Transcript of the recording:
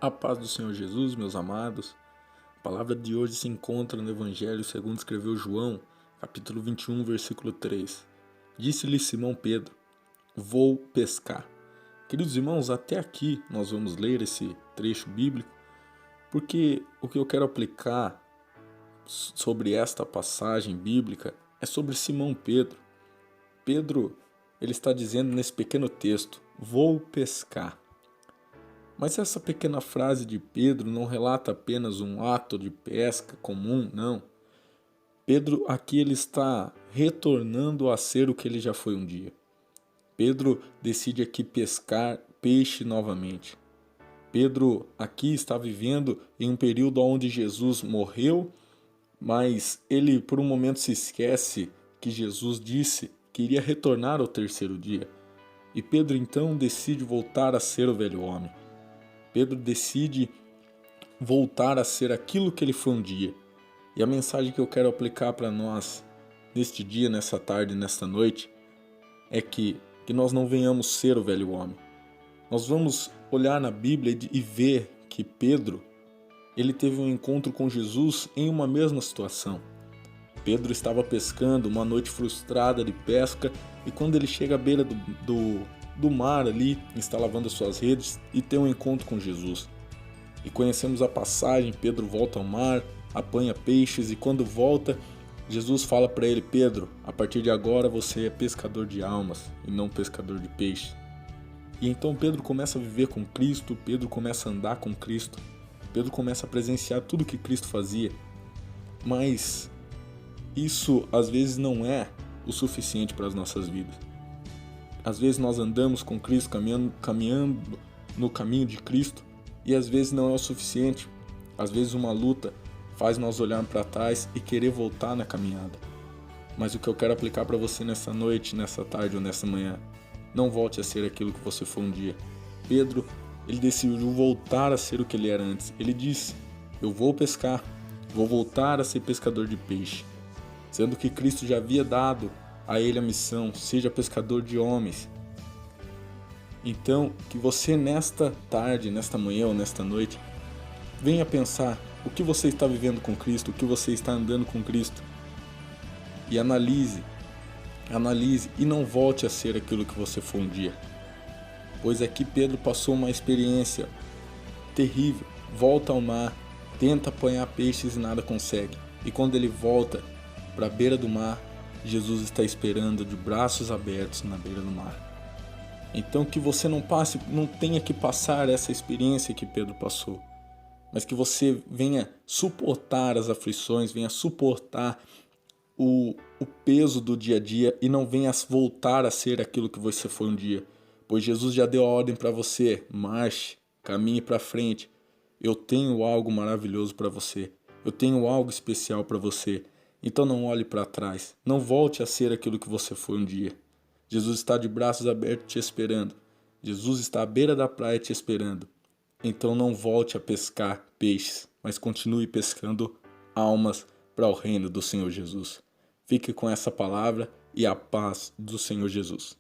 A paz do Senhor Jesus, meus amados. A palavra de hoje se encontra no Evangelho segundo escreveu João, capítulo 21, versículo 3. Disse-lhe Simão Pedro: Vou pescar. Queridos irmãos, até aqui nós vamos ler esse trecho bíblico, porque o que eu quero aplicar sobre esta passagem bíblica é sobre Simão Pedro. Pedro, ele está dizendo nesse pequeno texto: vou pescar. Mas essa pequena frase de Pedro não relata apenas um ato de pesca comum, não. Pedro aqui ele está retornando a ser o que ele já foi um dia. Pedro decide aqui pescar peixe novamente. Pedro aqui está vivendo em um período onde Jesus morreu, mas ele por um momento se esquece que Jesus disse que iria retornar ao terceiro dia. E Pedro então decide voltar a ser o velho homem. Pedro decide voltar a ser aquilo que ele foi um dia. E a mensagem que eu quero aplicar para nós neste dia, nessa tarde, nesta noite, é que nós não venhamos ser o velho homem. Nós vamos olhar na Bíblia e ver que Pedro, ele teve um encontro com Jesus em uma mesma situação. Pedro estava pescando, uma noite frustrada de pesca, e quando ele chega à beira do mar ali, está lavando as suas redes e tem um encontro com Jesus. E conhecemos a passagem, Pedro volta ao mar, apanha peixes e quando volta, Jesus fala para ele: Pedro, a partir de agora você é pescador de almas e não pescador de peixes. E então Pedro começa a viver com Cristo, Pedro começa a andar com Cristo, Pedro começa a presenciar tudo que Cristo fazia. Mas isso às vezes não é o suficiente para as nossas vidas. Às vezes nós andamos com Cristo, caminhando no caminho de Cristo, e às vezes não é o suficiente. Às vezes uma luta faz nós olharmos para trás e querer voltar na caminhada. Mas o que eu quero aplicar para você nessa noite, nessa tarde ou nessa manhã: não volte a ser aquilo que você foi um dia. Pedro, ele decidiu voltar a ser o que ele era antes. Ele disse: eu vou pescar, vou voltar a ser pescador de peixe. Sendo que Cristo já havia dado a ele a missão: seja pescador de homens. Então, que você nesta tarde, nesta manhã ou nesta noite, venha pensar o que você está vivendo com Cristo, o que você está andando com Cristo. E analise e não volte a ser aquilo que você foi um dia. Pois aqui Pedro passou uma experiência terrível. Volta ao mar, tenta apanhar peixes e nada consegue. E quando ele volta para a beira do mar, Jesus está esperando de braços abertos na beira do mar. Então que você não tenha que passar essa experiência que Pedro passou, mas que você venha suportar as aflições, venha suportar o peso do dia a dia e não venha voltar a ser aquilo que você foi um dia. Pois Jesus já deu a ordem para você: marche, caminhe para frente. Eu tenho algo maravilhoso para você. Eu tenho algo especial para você. Então não olhe para trás, não volte a ser aquilo que você foi um dia. Jesus está de braços abertos te esperando. Jesus está à beira da praia te esperando. Então não volte a pescar peixes, mas continue pescando almas para o reino do Senhor Jesus. Fique com essa palavra e a paz do Senhor Jesus.